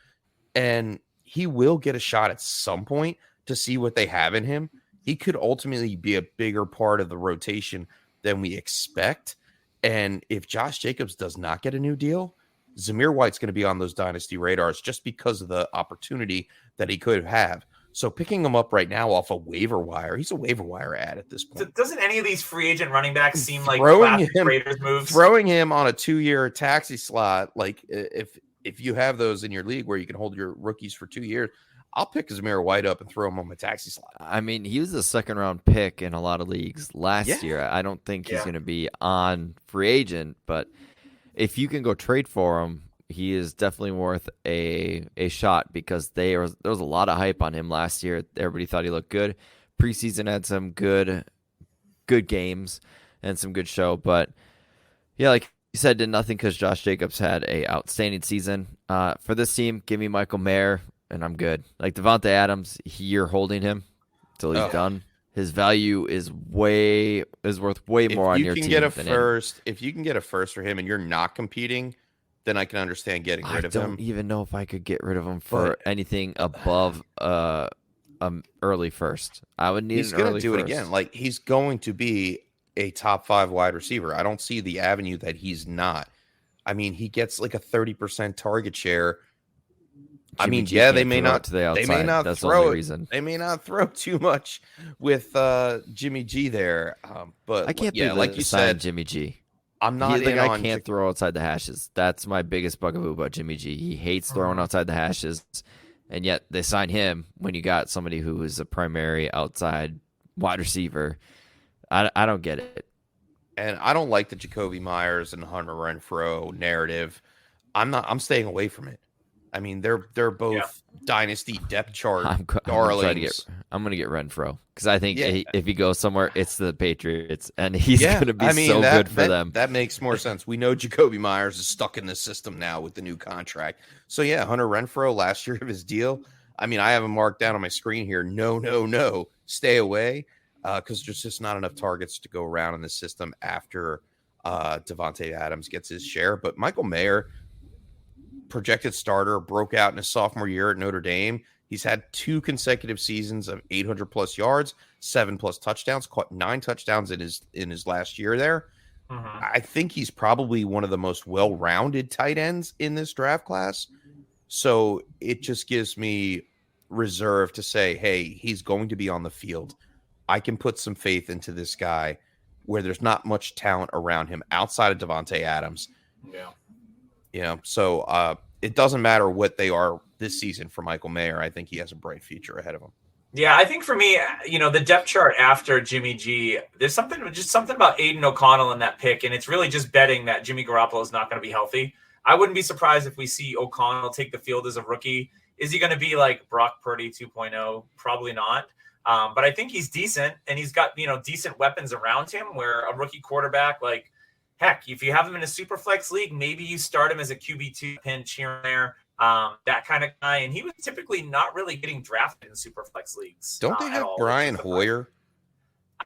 and he will get a shot at some point to see what they have in him. He could ultimately be a bigger part of the rotation than we expect. And if Josh Jacobs does not get a new deal, Zamir White's going to be on those dynasty radars just because of the opportunity that he could have. So picking him up right now off a waiver wire, he's a waiver wire ad at this point. Doesn't any of these free agent running backs seem like classic Raiders moves? Throwing him on a 2-year taxi slot, like if you have those in your league where you can hold your rookies for 2 years, I'll pick Zamir White up and throw him on my taxi slot. I mean, he was a second-round pick in a lot of leagues last year. I don't think he's going to be on free agent, but if you can go trade for him, he is definitely worth a shot because there was a lot of hype on him last year. Everybody thought he looked good. Preseason had some good games and some good show. But, yeah, like you said, did nothing because Josh Jacobs had a outstanding season. For this team, give me Michael Mayer, and I'm good. Like Davante Adams, you're holding him until he's done. His value is worth way more on your team. If you can get a first for him and you're not competing, then I can understand getting rid of him. I don't even know if I could get rid of him for anything above early first. I would need he's an early first. He's going to do it again. Like he's going to be a top 5 wide receiver. I don't see the avenue that he's not. I mean, he gets like a 30% target share. Jimmy G they may not throw They may not throw too much with Jimmy G there. But I can't like you said, Jimmy G. I'm not I can't throw outside the hashes. That's my biggest bugaboo about Jimmy G. He hates throwing outside the hashes, and yet they sign him when you got somebody who is a primary outside wide receiver. I don't get it. And I don't like the Jacoby Myers and Hunter Renfrow narrative. I'm staying away from it. I mean, they're both dynasty depth chart darlings. I'm going to get Renfrow because I think if he goes somewhere, it's the Patriots, and he's going to be good for them. That makes more sense. We know Jacoby Myers is stuck in the system now with the new contract. So, Hunter Renfrow, last year of his deal, I mean, I have him marked down on my screen here. No, stay away because there's just not enough targets to go around in the system after Davante Adams gets his share. But Michael Mayer, projected starter, broke out in his sophomore year at Notre Dame. He's had 2 consecutive seasons of 800 plus yards, 7 plus touchdowns, caught 9 touchdowns in his last year there. I think he's probably one of the most well-rounded tight ends in this draft class. So it just gives me reserve to say, hey, he's going to be on the field. I can put some faith into this guy where there's not much talent around him outside of Davante Adams. Yeah. So it doesn't matter what they are this season for Michael Mayer. I think he has a bright future ahead of him. Yeah, I think for me, the depth chart after Jimmy G, there's something about Aiden O'Connell in that pick, and it's really just betting that Jimmy Garoppolo is not going to be healthy. I wouldn't be surprised if we see O'Connell take the field as a rookie. Is he going to be like Brock Purdy 2.0? Probably not. But I think he's decent, and he's got decent weapons around him. Where a rookie quarterback, like heck, if you have him in a super flex league, maybe you start him as a QB2 pinch here and there. That kind of guy, and he was typically not really getting drafted in super flex leagues. Don't they have Brian Hoyer?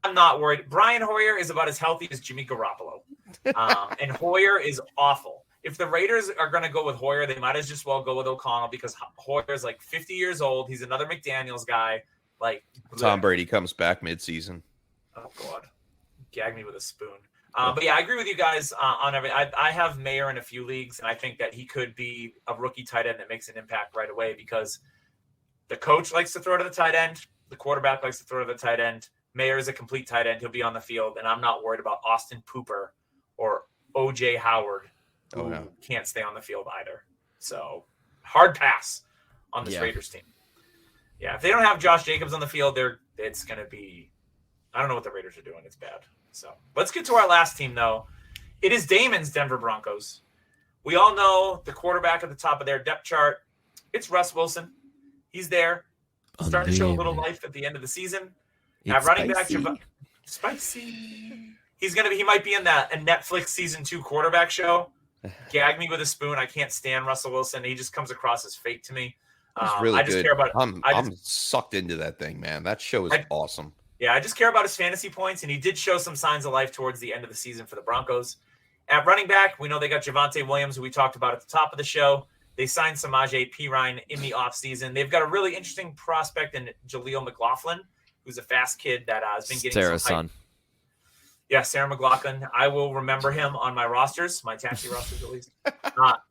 I'm not worried. Brian Hoyer is about as healthy as Jimmy Garoppolo, and Hoyer is awful. If the Raiders are going to go with Hoyer, they might as just well go with O'Connell because Hoyer's like 50 years old. He's another McDaniels guy. Like Tom Brady comes back midseason. Oh God, gag me with a spoon. But yeah, I agree with you guys on everything. I have Mayer in a few leagues, and I think that he could be a rookie tight end that makes an impact right away because the coach likes to throw to the tight end. The quarterback likes to throw to the tight end. Mayer is a complete tight end. He'll be on the field, and I'm not worried about Austin Pooper or O.J. Howard, who can't stay on the field either. So hard pass on this Raiders team. Yeah, if they don't have Josh Jacobs on the field, it's going to be – I don't know what the Raiders are doing. It's bad. So let's get to our last team, though. It is Damon's Denver Broncos. We all know the quarterback at the top of their depth chart. It's Russ Wilson. He's there. Starting to show a little life at the end of the season. At running back, spicy. He might be in a Netflix season 2 quarterback show. Gag me with a spoon. I can't stand Russell Wilson. He just comes across as fake to me. He's really I just good. care about. I'm sucked into that thing, man. That show is awesome. Yeah, I just care about his fantasy points, and he did show some signs of life towards the end of the season for the Broncos. At running back, we know they got Javonte Williams, who we talked about at the top of the show. They signed Samaje Perine in the offseason. They've got a really interesting prospect in Jaleel McLaughlin, who's a fast kid that has been getting Sarah's some hype. son. Yeah, Sarah McLaughlin. I will remember him on my rosters, my taxi rosters at least.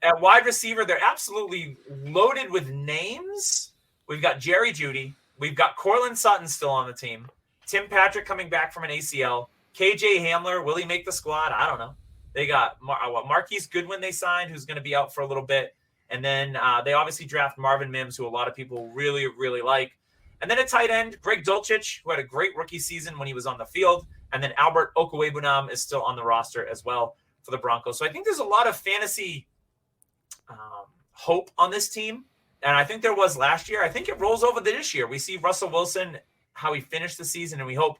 At wide receiver, they're absolutely loaded with names. We've got Jerry Jeudy. We've got Cortland Sutton still on the team. Tim Patrick coming back from an ACL. KJ Hamler, will he make the squad? I don't know. They got Marquise Goodwin they signed, who's going to be out for a little bit. And then they obviously draft Marvin Mims, who a lot of people really, really like. And then at tight end, Greg Dulcich, who had a great rookie season when he was on the field. And then Albert Okwuegbunam is still on the roster as well for the Broncos. So I think there's a lot of fantasy hope on this team. And I think there was last year. I think it rolls over to this year. We see Russell Wilson, how he finished the season, and we hope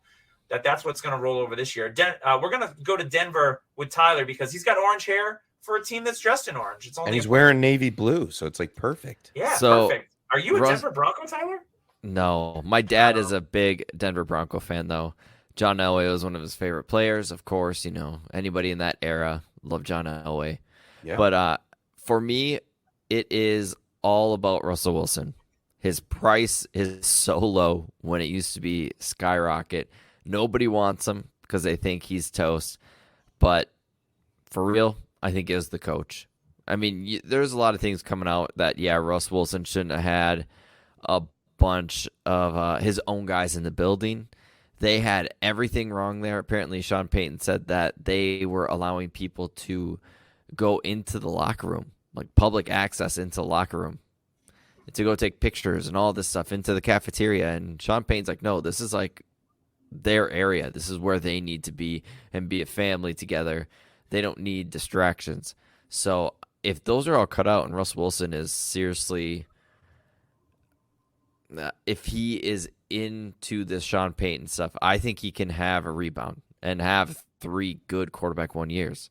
that that's what's going to roll over this year. We're going to go to Denver with Tyler because he's got orange hair for a team that's dressed in orange. And he's wearing navy blue, so it's like perfect. Yeah, perfect. Are you a Denver Bronco, Tyler? No. My dad is a big Denver Bronco fan, though. John Elway was one of his favorite players, of course. Anybody in that era loved John Elway. Yeah. But for me, it is all about Russell Wilson. His price is so low when it used to be skyrocket. Nobody wants him because they think he's toast. But for real, I think it was the coach. I mean, there's a lot of things coming out that, Russ Wilson shouldn't have had a bunch of his own guys in the building. They had everything wrong there. Apparently, Sean Payton said that they were allowing people to go into the locker room, like public access into the locker room, to go take pictures and all this stuff into the cafeteria. And Sean Payton's like, no, this is like their area. This is where they need to be and be a family together. They don't need distractions. So if those are all cut out and Russ Wilson is seriously, if he is into this Sean Payton stuff, I think he can have a rebound and have 3 good quarterback 1 years.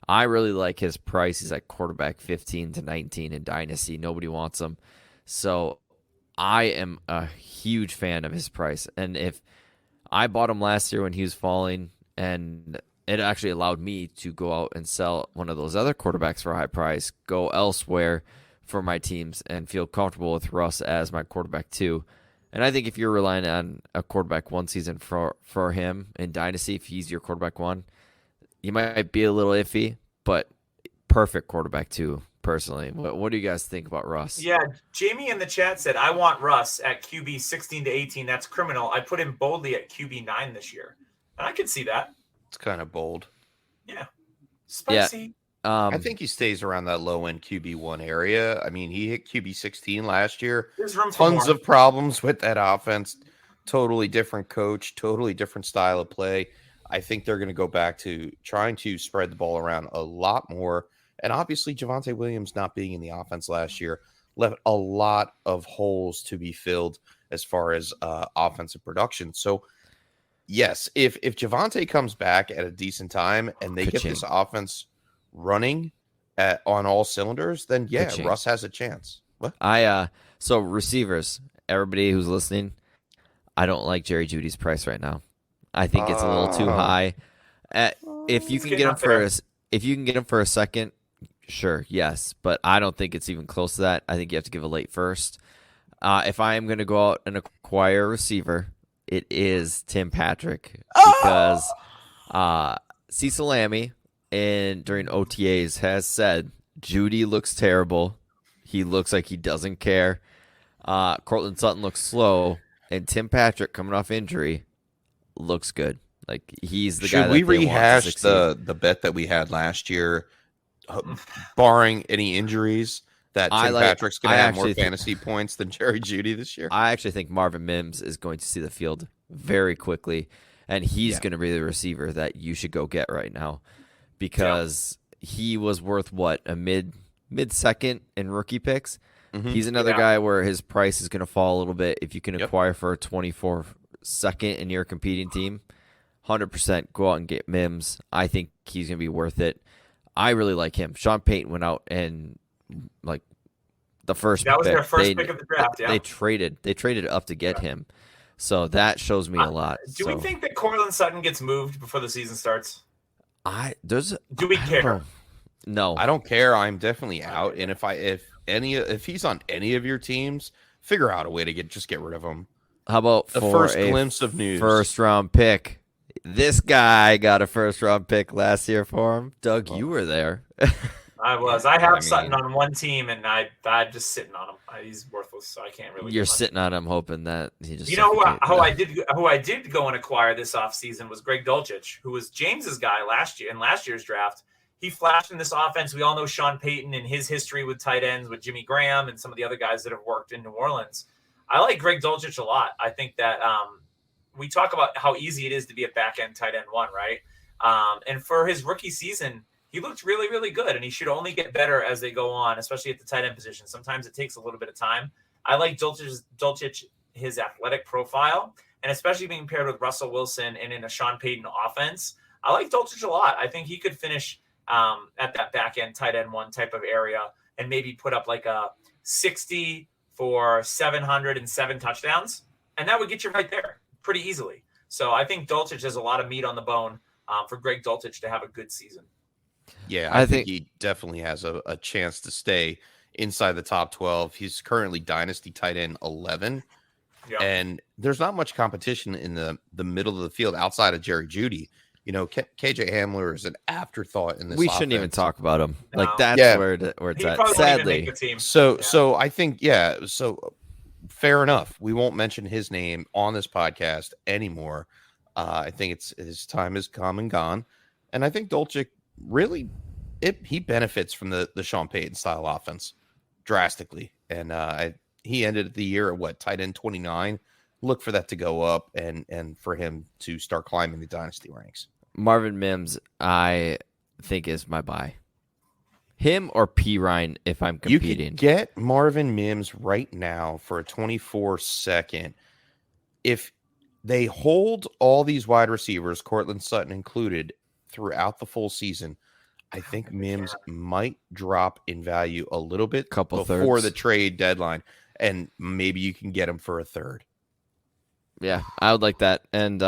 I really like his price. He's like quarterback 15 to 19 in Dynasty. Nobody wants him. So I am a huge fan of his price. And if I bought him last year when he was falling, and it actually allowed me to go out and sell one of those other quarterbacks for a high price, go elsewhere for my teams, and feel comfortable with Russ as my quarterback 2. And I think if you're relying on a quarterback 1 season for him in Dynasty, if he's your quarterback 1, you might be a little iffy, but perfect quarterback 2, personally. What do you guys think about Russ? Yeah, Jamie in the chat said, I want Russ at QB 16 to 18. That's criminal. I put him boldly at QB 9 this year. And I could see that. It's kind of bold. Yeah. Spicy. I think he stays around that low end QB1 area. I mean, he hit QB16 last year. There's room for Tons more. of problems with that offense. Totally different coach, totally different style of play. I think they're going to go back to trying to spread the ball around a lot more. And obviously, Javonte Williams not being in the offense last year left a lot of holes to be filled as far as offensive production. So, yes, if Javonte comes back at a decent time and they get this offense running on all cylinders, then yeah, Russ has a chance. What? So receivers, everybody who's listening, I don't like Jerry Jeudy's price right now. I think it's a little too high. If you can get him for a second, sure, yes, but I don't think it's even close to that. I think you have to give a late first. If I am going to go out and acquire a receiver, it is Tim Patrick because Cecil Lammey during OTAs has said Jeudy looks terrible. He looks like he doesn't care. Cortland Sutton looks slow, and Tim Patrick coming off injury looks good. Like he's the guy. Should we rehash the bet that we had last year, barring any injuries? That Tim Patrick's going to have more fantasy points than Jerry Jeudy this year. I actually think Marvin Mims is going to see the field very quickly, and he's going to be the receiver that you should go get right now because he was worth a mid-second in rookie picks. Mm-hmm. He's another guy where his price is going to fall a little bit if you can acquire for a 24-second in your competing team. 100% go out and get Mims. I think he's going to be worth it. I really like him. Sean Payton went out and the first that was their first pick of the draft. Yeah, they traded up to get him, so that shows me a lot. Do we think that Cortland Sutton gets moved before the season starts? Do we care? No, I don't care. I'm definitely out. And if he's on any of your teams, figure out a way to get rid of him. How about the first glimpse of news? First round pick. This guy got a first round pick last year for him. Doug, you were there. I was. I have Sutton on one team, and I'm just sitting on him. He's worthless, so I can't really. You're sitting on him, hoping that he just. You know who I did go and acquire this offseason was Greg Dulcich, who was James's guy last year's draft. He flashed in this offense. We all know Sean Payton and his history with tight ends, with Jimmy Graham and some of the other guys that have worked in New Orleans. I like Greg Dulcich a lot. I think that we talk about how easy it is to be a back end tight end one, right? And for his rookie season, he looked really, really good, and he should only get better as they go on, especially at the tight end position. Sometimes it takes a little bit of time. I like Dulcich, his athletic profile, and especially being paired with Russell Wilson and in a Sean Payton offense. I like Dulcich a lot. I think he could finish at that back end tight end one type of area and maybe put up like a 60 for 707 touchdowns, and that would get you right there pretty easily. So I think Dulcich has a lot of meat on the bone for Greg Dulcich to have a good season. Yeah, I think he definitely has a chance to stay inside the top 12. He's currently Dynasty tight end 11. Yeah. And there's not much competition in the middle of the field outside of Jerry Jeudy. You know, KJ Hamler is an afterthought in this We shouldn't even talk about him. No. Like, that's where it's at, sadly. So I think, so fair enough. We won't mention his name on this podcast anymore. I think his time has come and gone. And I think Dulcich really he benefits from the Sean Payton style offense drastically. And he ended the year at tight end 29. Look for that to go up and for him to start climbing the dynasty ranks. Marvin Mims, I think, is my buy. Him or P. Ryan if I'm competing. You can get Marvin Mims right now for a 24-second. If they hold all these wide receivers, Cortland Sutton included, throughout the full season, I think Mims might drop in value a little bit before the trade deadline, and maybe you can get him for a third. Yeah, I would like that. And P.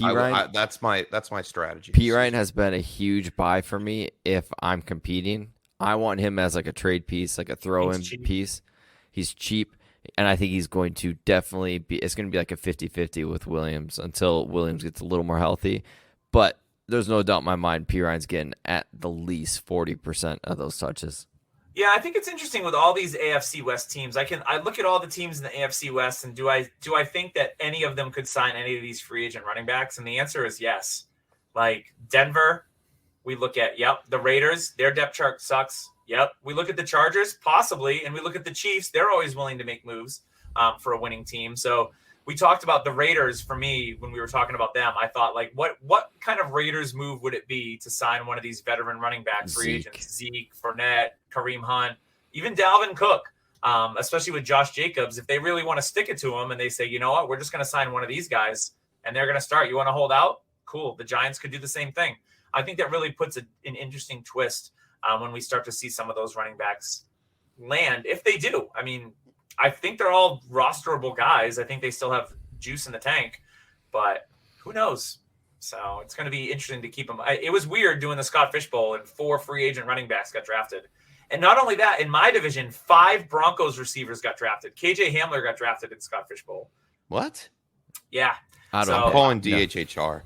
Ryan. That's my strategy. P. Ryan has been a huge buy for me if I'm competing. I want him as like a trade piece, like a throw-in piece. He's cheap, and I think he's going to definitely be. It's going to be like a 50-50 with Williams until Williams gets a little more healthy. But there's no doubt in my mind P. Ryan's getting at the least 40% of those touches. Yeah, I think it's interesting with all these AFC West teams. I look at all the teams in the AFC West, and do I think that any of them could sign any of these free agent running backs? And the answer is yes. Like Denver, We look at, the Raiders, their depth chart sucks. We look at the Chargers, possibly, and we look at the Chiefs. They're always willing to make moves for a winning team. So we talked about the Raiders. For me, when we were talking about them, I thought, like, what kind of Raiders move would it be to sign one of these veteran running back free agents? Zeke, Fournette, Kareem Hunt, even Dalvin Cook, especially with Josh Jacobs. If they really want to stick it to him and they say, you know what, we're just going to sign one of these guys and they're going to start. You want to hold out? Cool. The Giants could do the same thing. I think that really puts an interesting twist when we start to see some of those running backs land, if they do. I mean, I think they're all rosterable guys. I think they still have juice in the tank, but who knows? So it's going to be interesting to keep them. It was weird doing the Scott Fish Bowl and 4 free agent running backs got drafted. And not only that, in my division, 5 Broncos receivers got drafted. KJ Hamler got drafted in Scott Fish Bowl. What? Yeah. I'm calling DHHR.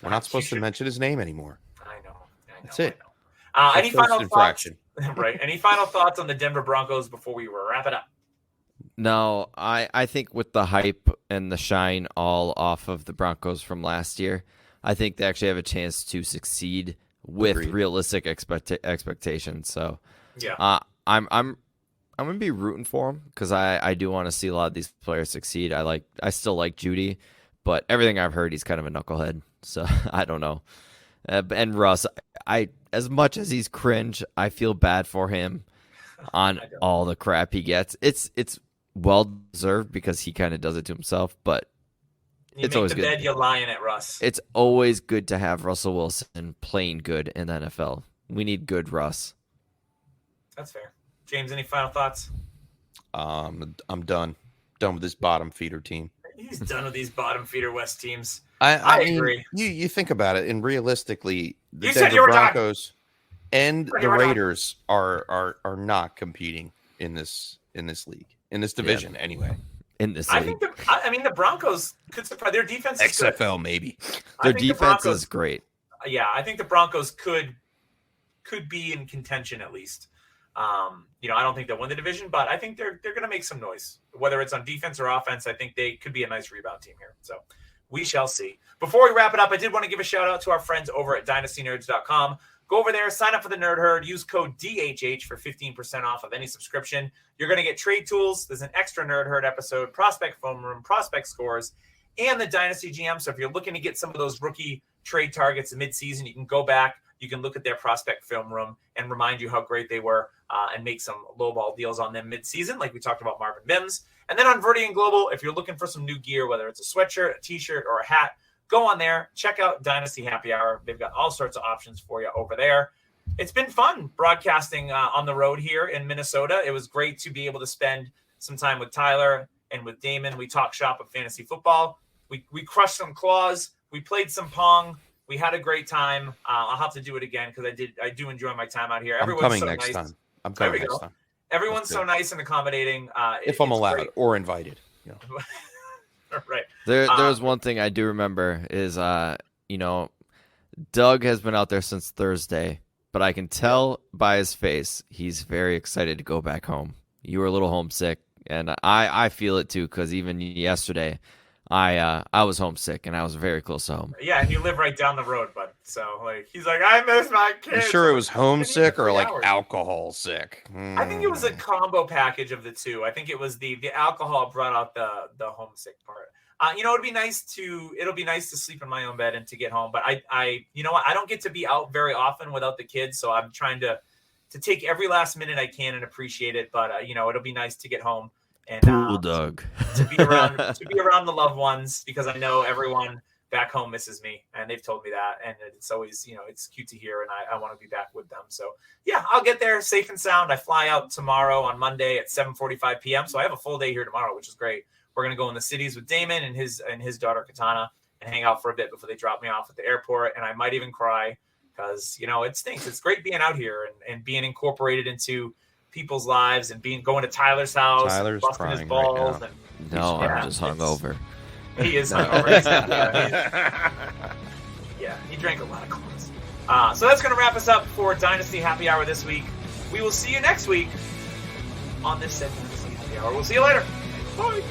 We're not supposed to mention his name anymore. I know. That's it. Any final thoughts? Right. Any final thoughts on the Denver Broncos before we wrap it up? No, I think with the hype and the shine all off of the Broncos from last year, I think they actually have a chance to succeed with realistic expectations. So, I'm gonna be rooting for them because I do want to see a lot of these players succeed. I still like Judy, but everything I've heard, he's kind of a knucklehead. So I don't know. And Russ, as much as he's cringe, I feel bad for him on all the crap he gets. It's well deserved because he kind of does it to himself, but it's always good. You make the bed, you lie in it, Russ. It's always good to have Russell Wilson playing good in the NFL. We need good Russ. That's fair. James, any final thoughts? I'm done. Done with this bottom feeder team. He's done with these bottom feeder West teams. I agree. You think about it, and realistically, the Denver Broncos and the Raiders are not competing in this league, in this division anyway. In this league. I think the Broncos could surprise. Their defense is XFL good. Maybe. Their defense is great. Yeah, I think the Broncos could be in contention at least. I don't think they'll win the division, but I think they're going to make some noise. Whether it's on defense or offense, I think they could be a nice rebound team here. So we shall see. Before we wrap it up, I did want to give a shout out to our friends over at dynastynerds.com. Go over there, sign up for the Nerd Herd, use code DHH for 15% off of any subscription. You're going to get trade tools. There's an extra Nerd Herd episode, prospect foam room, prospect scores, and the Dynasty GM. So if you're looking to get some of those rookie trade targets mid-season, you can go back. You can look at their prospect film room and remind you how great they were and make some lowball deals on them mid-season, like we talked about Marvin Mims. And then on Verdian Global, if you're looking for some new gear, whether it's a sweatshirt, a T-shirt, or a hat, go on there. Check out Dynasty Happy Hour. They've got all sorts of options for you over there. It's been fun broadcasting on the road here in Minnesota. It was great to be able to spend some time with Tyler and with Damon. We talked shop of fantasy football. We crushed some claws. We played some Pong. We had a great time. I'll have to do it again because I do enjoy my time out here. Everyone's I'm coming next time. I'm coming next time. Everyone's so nice and accommodating. If I'm allowed or invited. Right. There was one thing I do remember is, Doug has been out there since Thursday, but I can tell by his face he's very excited to go back home. You were a little homesick, and I feel it too because even yesterday I was homesick and I was very close to home. Yeah, and you live right down the road, bud. So he's like, I miss my kids. You sure it was homesick or like alcohol sick? I think it was a combo package of the two. I think it was the alcohol brought out the homesick part. It'll be nice to sleep in my own bed and to get home. But I don't get to be out very often without the kids, so I'm trying to take every last minute I can and appreciate it. But it'll be nice to get home and Doug to be around the loved ones because I know everyone back home misses me and they've told me that, and it's always it's cute to hear, and I want to be back with them. So yeah, I'll get there safe and sound. I fly out tomorrow on Monday at 7:45 p.m. So I have a full day here tomorrow, which is great. We're gonna go in the cities with Damon and his daughter Katana and hang out for a bit before they drop me off at the airport, and I might even cry because it stinks. It's great being out here and being incorporated into people's lives and going to Tyler's house, Tyler's and busting his balls. Right now. I'm just hungover. He is hungover. He drank a lot of clothes. So that's going to wrap us up for Dynasty Happy Hour this week. We will see you next week on this said Dynasty Happy Hour. We'll see you later. Bye.